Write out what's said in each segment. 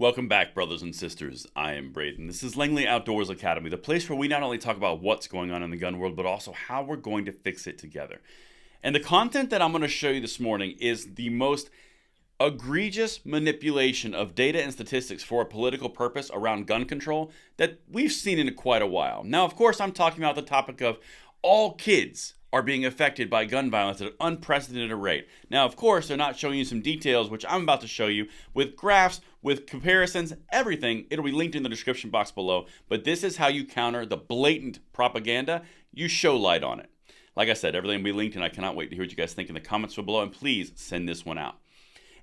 Welcome back, brothers and sisters. I am Braden. This is Langley Outdoors Academy, the place where we not only talk about what's going on in the gun world, but also how we're going to fix it together. And the content that I'm going to show you this morning is the most egregious manipulation of data and statistics for a political purpose around gun control that we've seen in quite a while. Now, of course, I'm talking about the topic of all kids are being affected by gun violence at an unprecedented rate. Now, of course, they're not showing you some details, which I'm about to show you, with graphs, with comparisons, everything. It'll be linked in the description box below. But this is how you counter the blatant propaganda. You show light on it. Like I said, everything will be linked, and I cannot wait to hear what you guys think in the comments below. And please send this one out.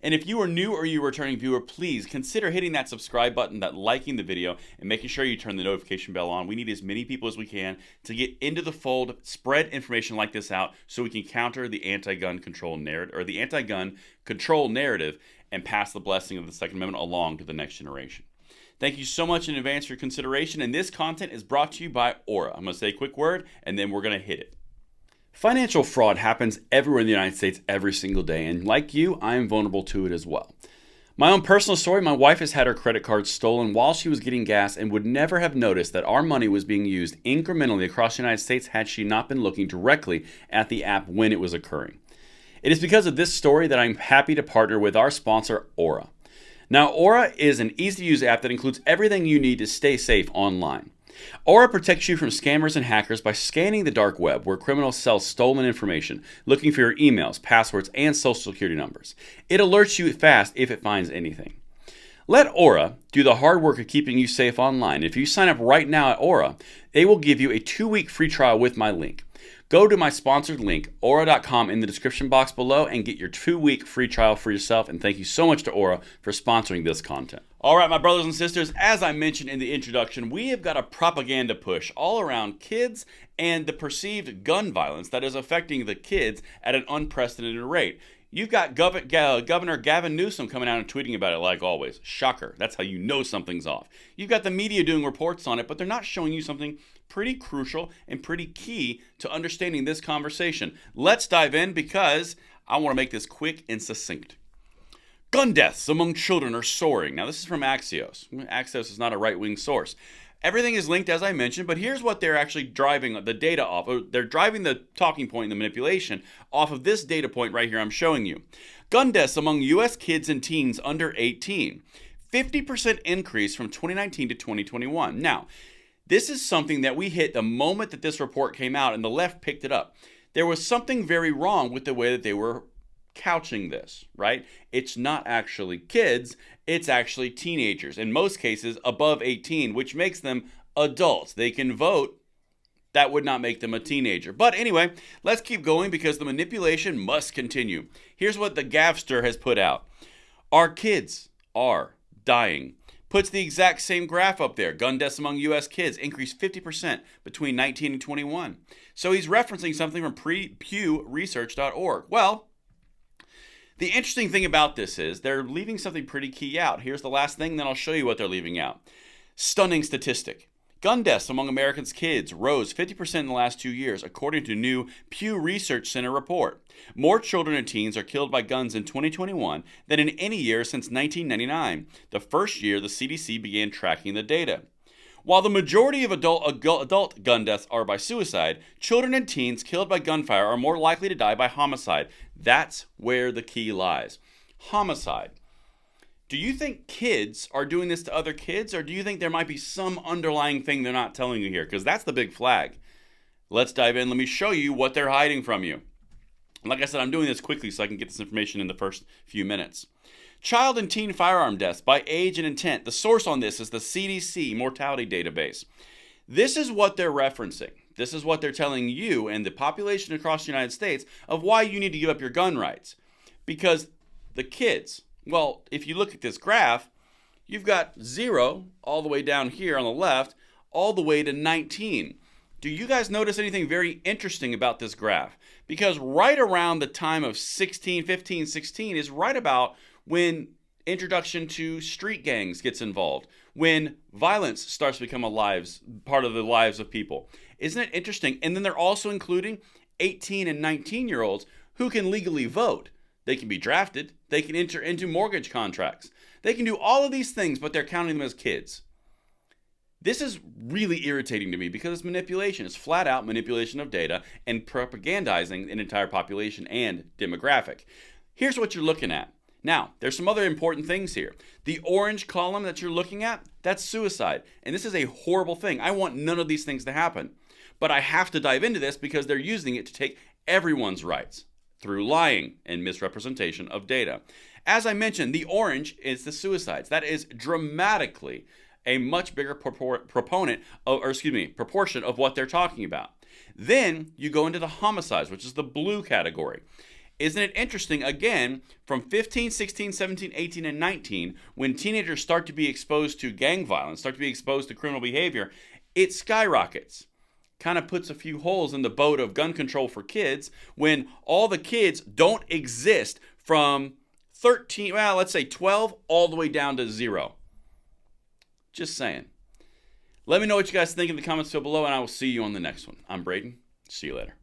And if you are new or you're a returning viewer, please consider hitting that subscribe button, that liking the video, and making sure you turn the notification bell on. We need as many people as we can to get into the fold, spread information like this out so we can counter the anti-gun control narrative, or the anti-gun control narrative, and pass the blessing of the Second Amendment along to the next generation. Thank you so much in advance for your consideration, and this content is brought to you by Aura. I'm going to say a quick word, and then we're going to hit it. Financial fraud happens everywhere in the United States every single day, and like you, I am vulnerable to it as well. My own personal story, my wife has had her credit card stolen while she was getting gas and would never have noticed that our money was being used incrementally across the United States had she not been looking directly at the app when it was occurring. It is because of this story that I'm happy to partner with our sponsor, Aura. Now, Aura is an easy-to-use app that includes everything you need to stay safe online. Aura protects you from scammers and hackers by scanning the dark web where criminals sell stolen information, looking for your emails, passwords, and social security numbers. It alerts you fast if it finds anything. Let Aura do the hard work of keeping you safe online. If you sign up right now at Aura, they will give you a 2-week free trial with my link. Go to my sponsored link, aura.com, in the description box below and get your 2-week free trial for yourself. And thank you so much to Aura for sponsoring this content. All right, my brothers and sisters, as I mentioned in the introduction, we have got a propaganda push all around kids and the perceived gun violence that is affecting the kids at an unprecedented rate. You've got Governor Gavin Newsom coming out and tweeting about it like always. Shocker. That's how you know something's off. You've got the media doing reports on it, but they're not showing you something pretty crucial and pretty key to understanding this conversation. Let's dive in because I want to make this quick and succinct. Gun deaths among children are soaring. Now, this is from Axios. Axios is not a right-wing source. Everything is linked, as I mentioned, but here's what they're actually driving the data off. Or they're driving the talking point and the manipulation off of this data point right here I'm showing you. Gun deaths among U.S. kids and teens under 18. 50% increase from 2019 to 2021. Now, this is something that we hit the moment that this report came out and the left picked it up. There was something very wrong with the way that they were couching this, right? It's not actually kids, it's actually teenagers. In most cases, above 18, which makes them adults. They can vote. That would not make them a teenager. But anyway, let's keep going because the manipulation must continue. Here's what the Gavster has put out. Our kids are dying. Puts the exact same graph up there. Gun deaths among U.S. kids increased 50% between 19 and 21. So he's referencing something from PewResearch.org. Well, the interesting thing about this is they're leaving something pretty key out. Here's the last thing, then I'll show you what they're leaving out. Stunning statistic. Gun deaths among Americans' kids rose 50% in the last 2 years, according to new Pew Research Center report. More children and teens are killed by guns in 2021 than in any year since 1999, the first year the CDC began tracking the data. While the majority of adult gun deaths are by suicide, children and teens killed by gunfire are more likely to die by homicide. That's where the key lies. Homicide. Do you think kids are doing this to other kids, or do you think there might be some underlying thing they're not telling you here? Because that's the big flag. Let's dive in. Let me show you what they're hiding from you. Like I said, I'm doing this quickly so I can get this information in the first few minutes. Child and teen firearm deaths by age and intent. The source on this is the CDC mortality database. This is what they're referencing. This is what they're telling you and the population across the United States of why you need to give up your gun rights. Because the kids, well, if you look at this graph, you've got 0 all the way down here on the left, all the way to 19. Do you guys notice anything very interesting about this graph? Because right around the time of 15, 16 is right about when introduction to street gangs gets involved, when violence starts to become part of the lives of people. Isn't it interesting? And then they're also including 18 and 19-year-olds who can legally vote. They can be drafted. They can enter into mortgage contracts. They can do all of these things, but they're counting them as kids. This is really irritating to me because it's manipulation. It's flat out manipulation of data and propagandizing an entire population and demographic. Here's what you're looking at. Now, there's some other important things here. The orange column that you're looking at, that's suicide. And this is a horrible thing. I want none of these things to happen. But I have to dive into this because they're using it to take everyone's rights through lying and misrepresentation of data. As I mentioned, the orange is the suicides. That is dramatically a much bigger proportion of what they're talking about. Then you go into the homicides, which is the blue category. Isn't it interesting, again, from 15, 16, 17, 18, and 19, when teenagers start to be exposed to gang violence, start to be exposed to criminal behavior, it skyrockets. Kind of puts a few holes in the boat of gun control for kids when all the kids don't exist from 13, well, let's say 12, all the way down to 0. Just saying. Let me know what you guys think in the comments below, and I will see you on the next one. I'm Braden. See you later.